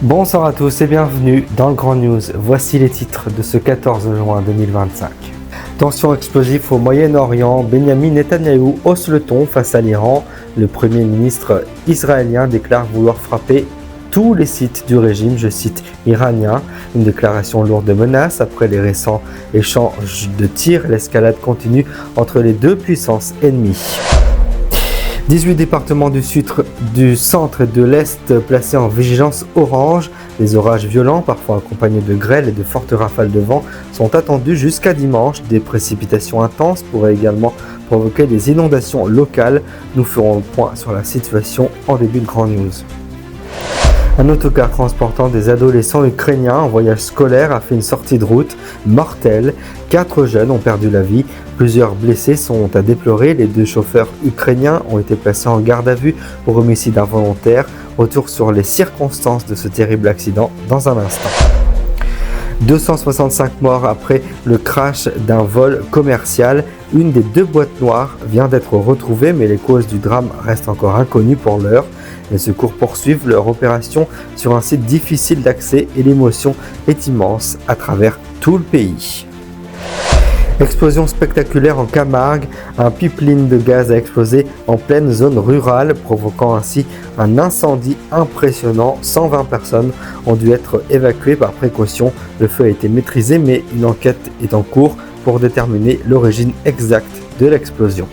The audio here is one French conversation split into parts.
Bonsoir à tous et bienvenue dans le Grand News. Voici les titres de ce 14 juin 2025. Tension explosive au Moyen-Orient, Benyamin Netanyahou hausse le ton face à l'Iran. Le Premier ministre israélien déclare vouloir frapper tous les sites du régime, je cite, iranien. Une déclaration lourde de menaces après les récents échanges de tirs. L'escalade continue entre les deux puissances ennemies. 18 départements du centre et de l'Est placés en vigilance orange. Les orages violents, parfois accompagnés de grêles et de fortes rafales de vent, sont attendus jusqu'à dimanche. Des précipitations intenses pourraient également provoquer des inondations locales. Nous ferons le point sur la situation en début de Grand News. Un autocar transportant des adolescents ukrainiens en voyage scolaire a fait une sortie de route mortelle. 4 jeunes ont perdu la vie. Plusieurs blessés sont à déplorer. Les 2 chauffeurs ukrainiens ont été placés en garde à vue pour homicide involontaire. Retour sur les circonstances de ce terrible accident dans un instant. 265 morts après le crash d'un vol commercial. Une des 2 boîtes noires vient d'être retrouvée, mais les causes du drame restent encore inconnues pour l'heure. Les secours poursuivent leur opération sur un site difficile d'accès et l'émotion est immense à travers tout le pays. Explosion spectaculaire en Camargue, un pipeline de gaz a explosé en pleine zone rurale, provoquant ainsi un incendie impressionnant. 120 personnes ont dû être évacuées par précaution. Le feu a été maîtrisé, mais une enquête est en cours pour déterminer l'origine exacte de l'explosion.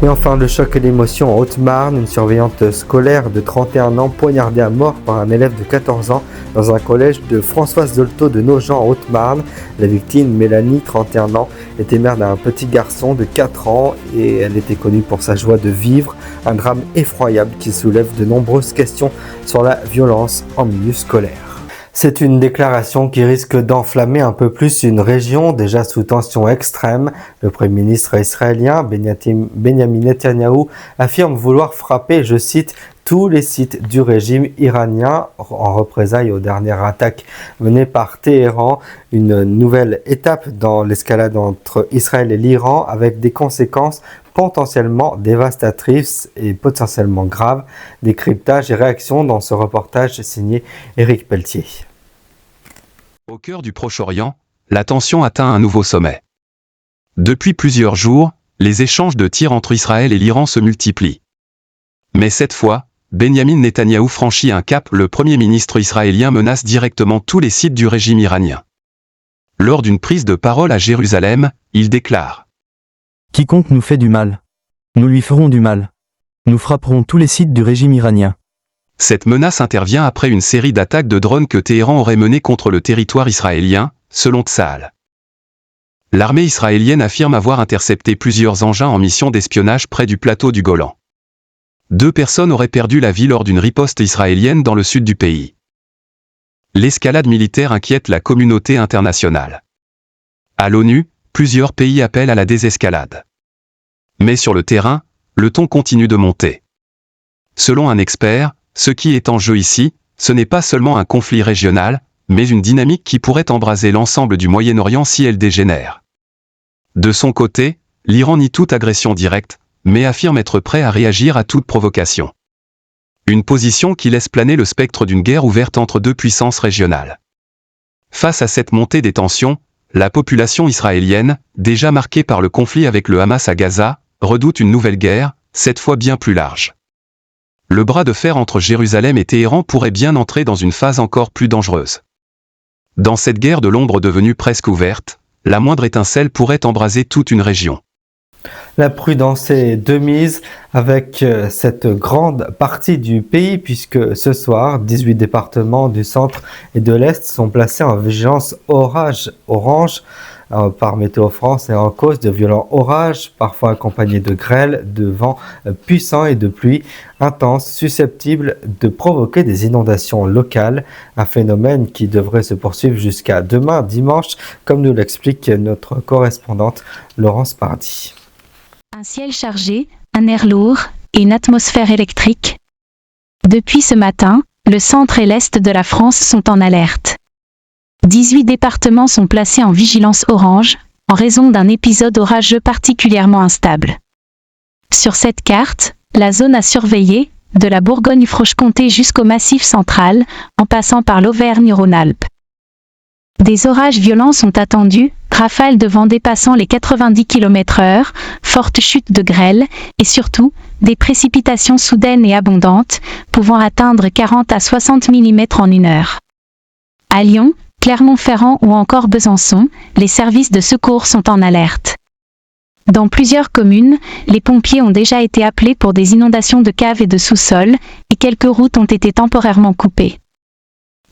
Et enfin, le choc et l'émotion en Haute-Marne, une surveillante scolaire de 31 ans poignardée à mort par un élève de 14 ans dans un collège de Françoise Dolto de Nogent en Haute-Marne. La victime, Mélanie, 31 ans, était mère d'un petit garçon de 4 ans et elle était connue pour sa joie de vivre. Un drame effroyable qui soulève de nombreuses questions sur la violence en milieu scolaire. C'est une déclaration qui risque d'enflammer un peu plus une région déjà sous tension extrême. Le Premier ministre israélien Benyamin Netanyahou affirme vouloir frapper, je cite, tous les sites du régime iranien en représailles aux dernières attaques menées par Téhéran. Une nouvelle étape dans l'escalade entre Israël et l'Iran avec des conséquences potentiellement dévastatrices et potentiellement graves. Décryptage et réaction dans ce reportage signé Éric Pelletier. Au cœur du Proche-Orient, la tension atteint un nouveau sommet. Depuis plusieurs jours, les échanges de tirs entre Israël et l'Iran se multiplient. Mais cette fois, Benyamin Netanyahou franchit un cap. Le Premier ministre israélien menace directement tous les sites du régime iranien. Lors d'une prise de parole à Jérusalem, il déclare « Quiconque nous fait du mal, nous lui ferons du mal. Nous frapperons tous les sites du régime iranien. » Cette menace intervient après une série d'attaques de drones que Téhéran aurait menées contre le territoire israélien, selon Tsahal. L'armée israélienne affirme avoir intercepté plusieurs engins en mission d'espionnage près du plateau du Golan. 2 personnes auraient perdu la vie lors d'une riposte israélienne dans le sud du pays. L'escalade militaire inquiète la communauté internationale. À l'ONU, plusieurs pays appellent à la désescalade. Mais sur le terrain, le ton continue de monter. Selon un expert, ce qui est en jeu ici, ce n'est pas seulement un conflit régional, mais une dynamique qui pourrait embraser l'ensemble du Moyen-Orient si elle dégénère. De son côté, l'Iran nie toute agression directe, mais affirme être prêt à réagir à toute provocation. Une position qui laisse planer le spectre d'une guerre ouverte entre 2 puissances régionales. Face à cette montée des tensions, la population israélienne, déjà marquée par le conflit avec le Hamas à Gaza, redoute une nouvelle guerre, cette fois bien plus large. Le bras de fer entre Jérusalem et Téhéran pourrait bien entrer dans une phase encore plus dangereuse. Dans cette guerre de l'ombre devenue presque ouverte, la moindre étincelle pourrait embraser toute une région. La prudence est de mise avec cette grande partie du pays puisque ce soir, 18 départements du centre et de l'Est sont placés en vigilance orange par Météo France et en cause de violents orages, parfois accompagnés de grêles, de vents puissants et de pluies intenses susceptibles de provoquer des inondations locales, un phénomène qui devrait se poursuivre jusqu'à demain dimanche, comme nous l'explique notre correspondante Laurence Pardy. Un ciel chargé, un air lourd et une atmosphère électrique. Depuis ce matin, le centre et l'est de la France sont en alerte. 18 départements sont placés en vigilance orange, en raison d'un épisode orageux particulièrement instable. Sur cette carte, la zone à surveiller de la Bourgogne-Franche-Comté jusqu'au Massif central, en passant par l'Auvergne-Rhône-Alpes. Des orages violents sont attendus, rafales de vent dépassant les 90 km/h, fortes chutes de grêle, et surtout, des précipitations soudaines et abondantes, pouvant atteindre 40 à 60 mm en une heure. À Lyon, Clermont-Ferrand ou encore Besançon, les services de secours sont en alerte. Dans plusieurs communes, les pompiers ont déjà été appelés pour des inondations de caves et de sous-sol, et quelques routes ont été temporairement coupées.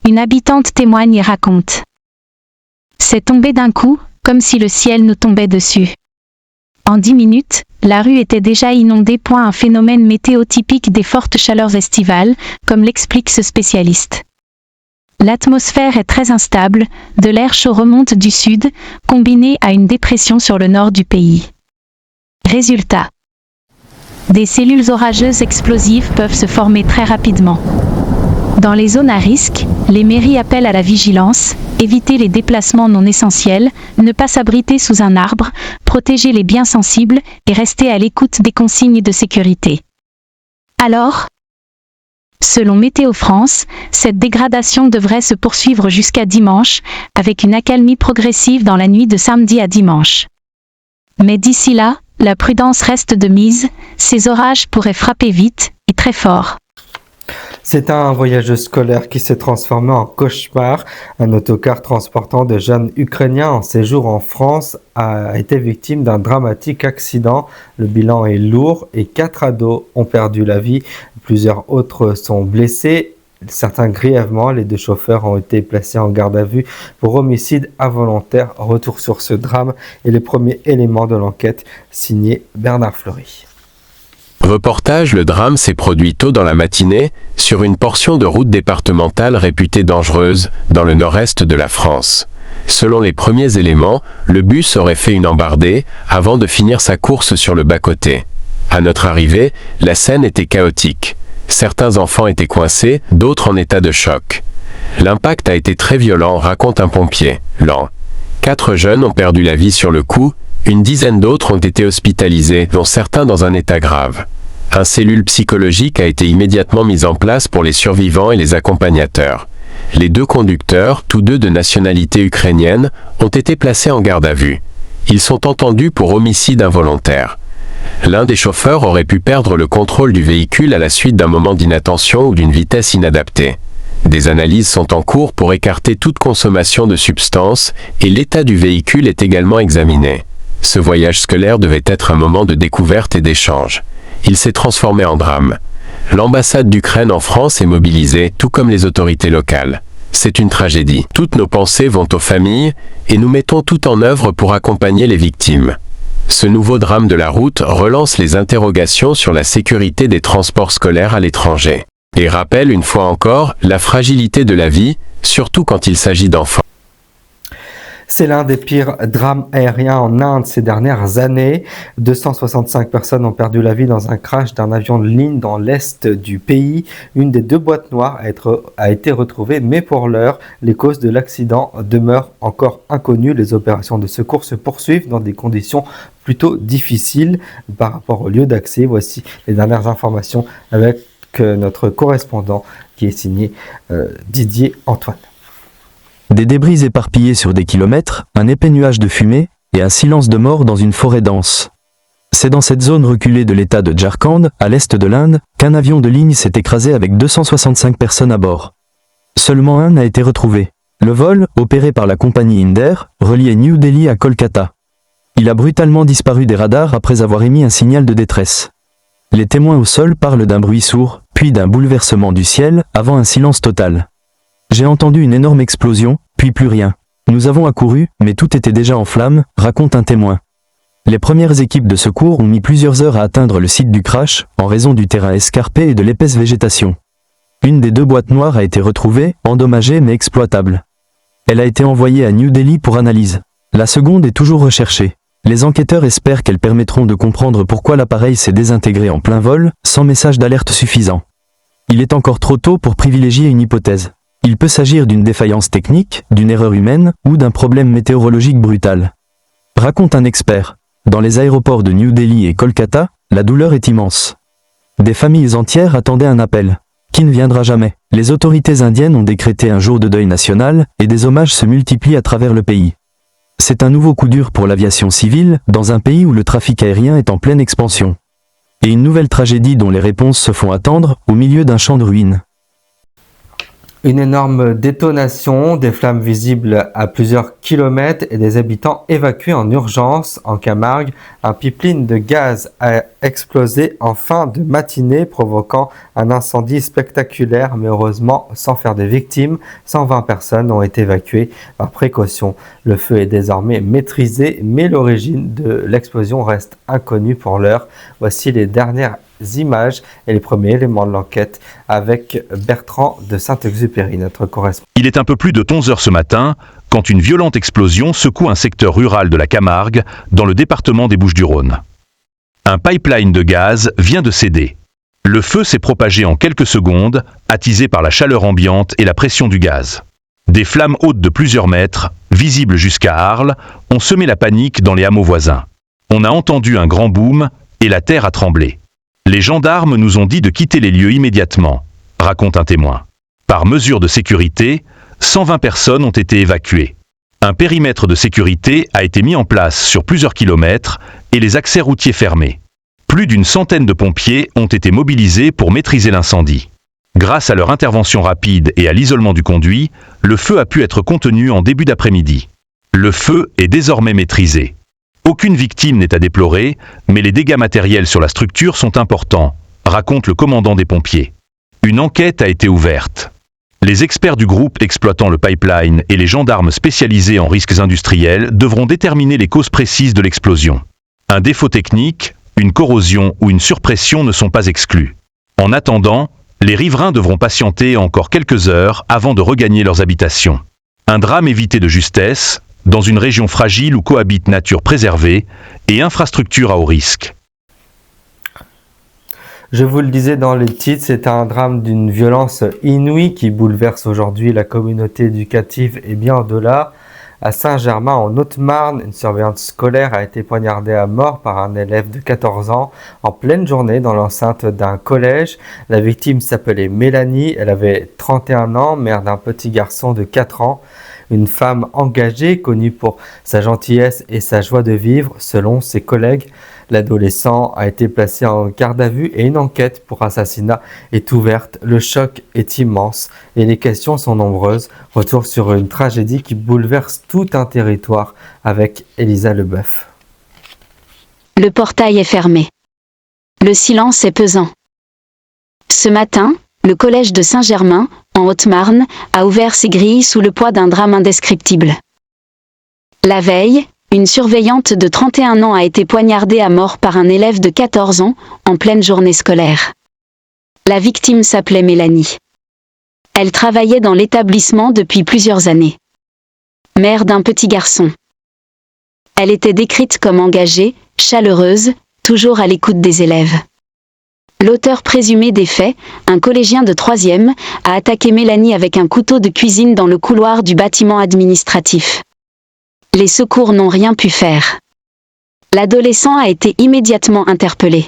Une habitante témoigne et raconte. C'est tombé d'un coup, comme si le ciel nous tombait dessus. En 10 minutes, la rue était déjà inondée. Un phénomène météo typique des fortes chaleurs estivales, comme l'explique ce spécialiste. L'atmosphère est très instable, de l'air chaud remonte du sud, combiné à une dépression sur le nord du pays. Résultat. Des cellules orageuses explosives peuvent se former très rapidement. Dans les zones à risque, les mairies appellent à la vigilance, éviter les déplacements non essentiels, ne pas s'abriter sous un arbre, protéger les biens sensibles et rester à l'écoute des consignes de sécurité. Alors, selon Météo France, cette dégradation devrait se poursuivre jusqu'à dimanche, avec une accalmie progressive dans la nuit de samedi à dimanche. Mais d'ici là, la prudence reste de mise, ces orages pourraient frapper vite et très fort. C'est un voyage scolaire qui s'est transformé en cauchemar. Un autocar transportant de jeunes Ukrainiens en séjour en France a été victime d'un dramatique accident. Le bilan est lourd et 4 ados ont perdu la vie. Plusieurs autres sont blessés, certains grièvement. Les 2 chauffeurs ont été placés en garde à vue pour homicide involontaire. Retour sur ce drame et les premiers éléments de l'enquête, signé Bernard Fleury. Reportage. Le drame s'est produit tôt dans la matinée, sur une portion de route départementale réputée dangereuse, dans le nord-est de la France. Selon les premiers éléments, le bus aurait fait une embardée, avant de finir sa course sur le bas-côté. À notre arrivée, la scène était chaotique. Certains enfants étaient coincés, d'autres en état de choc. L'impact a été très violent, raconte un pompier. 4 jeunes ont perdu la vie sur le coup, une dizaine d'autres ont été hospitalisés, dont certains dans un état grave. Un cellule psychologique a été immédiatement mise en place pour les survivants et les accompagnateurs. Les 2 conducteurs, tous 2 de nationalité ukrainienne, ont été placés en garde à vue. Ils sont entendus pour homicide involontaire. L'un des chauffeurs aurait pu perdre le contrôle du véhicule à la suite d'un moment d'inattention ou d'une vitesse inadaptée. Des analyses sont en cours pour écarter toute consommation de substances et l'état du véhicule est également examiné. Ce voyage scolaire devait être un moment de découverte et d'échange. Il s'est transformé en drame. L'ambassade d'Ukraine en France est mobilisée, tout comme les autorités locales. C'est une tragédie. Toutes nos pensées vont aux familles et nous mettons tout en œuvre pour accompagner les victimes. Ce nouveau drame de la route relance les interrogations sur la sécurité des transports scolaires à l'étranger. Et rappelle une fois encore la fragilité de la vie, surtout quand il s'agit d'enfants. C'est l'un des pires drames aériens en Inde ces dernières années. 265 personnes ont perdu la vie dans un crash d'un avion de ligne dans l'est du pays. Une des 2 boîtes noires a été retrouvée, mais pour l'heure, les causes de l'accident demeurent encore inconnues. Les opérations de secours se poursuivent dans des conditions plutôt difficiles par rapport au lieu d'accès. Voici les dernières informations avec notre correspondant qui est signé Didier Antoine. Des débris éparpillés sur des kilomètres, un épais nuage de fumée, et un silence de mort dans une forêt dense. C'est dans cette zone reculée de l'état de Jharkhand, à l'est de l'Inde, qu'un avion de ligne s'est écrasé avec 265 personnes à bord. Seulement un a été retrouvé. Le vol, opéré par la compagnie Inder, reliait New Delhi à Kolkata. Il a brutalement disparu des radars après avoir émis un signal de détresse. Les témoins au sol parlent d'un bruit sourd, puis d'un bouleversement du ciel, avant un silence total. J'ai entendu une énorme explosion, puis plus rien. Nous avons accouru, mais tout était déjà en flammes, raconte un témoin. Les premières équipes de secours ont mis plusieurs heures à atteindre le site du crash, en raison du terrain escarpé et de l'épaisse végétation. Une des 2 boîtes noires a été retrouvée, endommagée mais exploitable. Elle a été envoyée à New Delhi pour analyse. La seconde est toujours recherchée. Les enquêteurs espèrent qu'elles permettront de comprendre pourquoi l'appareil s'est désintégré en plein vol, sans message d'alerte suffisant. Il est encore trop tôt pour privilégier une hypothèse. Il peut s'agir d'une défaillance technique, d'une erreur humaine ou d'un problème météorologique brutal. Raconte un expert. Dans les aéroports de New Delhi et Kolkata, la douleur est immense. Des familles entières attendaient un appel, qui ne viendra jamais. Les autorités indiennes ont décrété un jour de deuil national, et des hommages se multiplient à travers le pays. C'est un nouveau coup dur pour l'aviation civile, dans un pays où le trafic aérien est en pleine expansion. Et une nouvelle tragédie dont les réponses se font attendre, au milieu d'un champ de ruines. Une énorme détonation, des flammes visibles à plusieurs kilomètres et des habitants évacués en urgence. En Camargue, un pipeline de gaz a explosé en fin de matinée, provoquant un incendie spectaculaire, mais heureusement sans faire de victimes. 120 personnes ont été évacuées par précaution. Le feu est désormais maîtrisé, mais l'origine de l'explosion reste inconnue pour l'heure. Voici les dernières images et les premiers éléments de l'enquête avec Bertrand de Saint-Exupéry, notre correspondant. Il est un peu plus de 11 heures ce matin quand une violente explosion secoue un secteur rural de la Camargue dans le département des Bouches-du-Rhône. Un pipeline de gaz vient de céder. Le feu s'est propagé en quelques secondes, attisé par la chaleur ambiante et la pression du gaz. Des flammes hautes de plusieurs mètres, visibles jusqu'à Arles, ont semé la panique dans les hameaux voisins. On a entendu un grand boom et la terre a tremblé. Les gendarmes nous ont dit de quitter les lieux immédiatement, raconte un témoin. Par mesure de sécurité, 120 personnes ont été évacuées. Un périmètre de sécurité a été mis en place sur plusieurs kilomètres et les accès routiers fermés. Plus d'une centaine de pompiers ont été mobilisés pour maîtriser l'incendie. Grâce à leur intervention rapide et à l'isolement du conduit, le feu a pu être contenu en début d'après-midi. Le feu est désormais maîtrisé. Aucune victime n'est à déplorer, mais les dégâts matériels sur la structure sont importants, raconte le commandant des pompiers. Une enquête a été ouverte. Les experts du groupe exploitant le pipeline et les gendarmes spécialisés en risques industriels devront déterminer les causes précises de l'explosion. Un défaut technique, une corrosion ou une surpression ne sont pas exclus. En attendant, les riverains devront patienter encore quelques heures avant de regagner leurs habitations. Un drame évité de justesse, dans une région fragile où cohabitent nature préservée et infrastructures à haut risque. Je vous le disais dans les titres, c'est un drame d'une violence inouïe qui bouleverse aujourd'hui la communauté éducative et bien au-delà. À Saint-Germain, en Haute-Marne, une surveillante scolaire a été poignardée à mort par un élève de 14 ans en pleine journée dans l'enceinte d'un collège. La victime s'appelait Mélanie, elle avait 31 ans, mère d'un petit garçon de 4 ans. Une femme engagée, connue pour sa gentillesse et sa joie de vivre, selon ses collègues. L'adolescent a été placé en garde à vue et une enquête pour assassinat est ouverte. Le choc est immense et les questions sont nombreuses. Retour sur une tragédie qui bouleverse tout un territoire avec Elisa Leboeuf. Le portail est fermé. Le silence est pesant. Ce matin, le collège de Saint-Germain, en Haute-Marne, a ouvert ses grilles sous le poids d'un drame indescriptible. La veille, une surveillante de 31 ans a été poignardée à mort par un élève de 14 ans, en pleine journée scolaire. La victime s'appelait Mélanie. Elle travaillait dans l'établissement depuis plusieurs années. Mère d'un petit garçon. Elle était décrite comme engagée, chaleureuse, toujours à l'écoute des élèves. L'auteur présumé des faits, un collégien de 3e, a attaqué Mélanie avec un couteau de cuisine dans le couloir du bâtiment administratif. Les secours n'ont rien pu faire. L'adolescent a été immédiatement interpellé.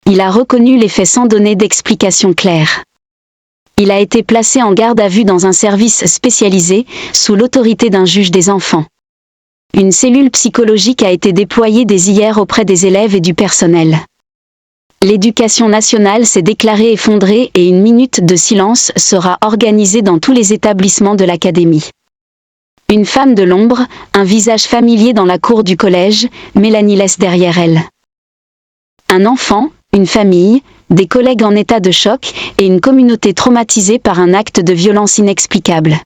Il a reconnu les faits sans donner d'explication claire. Il a été placé en garde à vue dans un service spécialisé, sous l'autorité d'un juge des enfants. Une cellule psychologique a été déployée dès hier auprès des élèves et du personnel. L'éducation nationale s'est déclarée effondrée et une minute de silence sera organisée dans tous les établissements de l'académie. Une femme de l'ombre, un visage familier dans la cour du collège, Mélanie laisse derrière elle. Un enfant, une famille, des collègues en état de choc et une communauté traumatisée par un acte de violence inexplicable.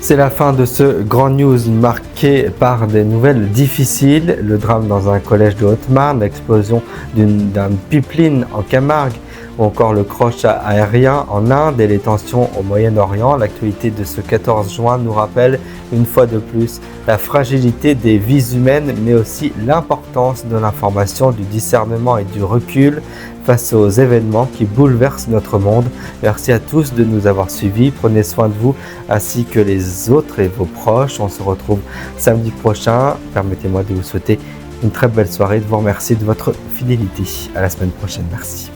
C'est la fin de ce grand news marqué par des nouvelles difficiles. Le drame dans un collège de Haute-Marne, l'explosion d'un pipeline en Camargue, ou encore le crash aérien en Inde et les tensions au Moyen-Orient. L'actualité de ce 14 juin nous rappelle une fois de plus la fragilité des vies humaines, mais aussi l'importance de l'information, du discernement et du recul face aux événements qui bouleversent notre monde. Merci à tous de nous avoir suivis. Prenez soin de vous ainsi que les autres et vos proches. On se retrouve samedi prochain. Permettez-moi de vous souhaiter une très belle soirée, de vous remercier de votre fidélité. À la semaine prochaine, merci.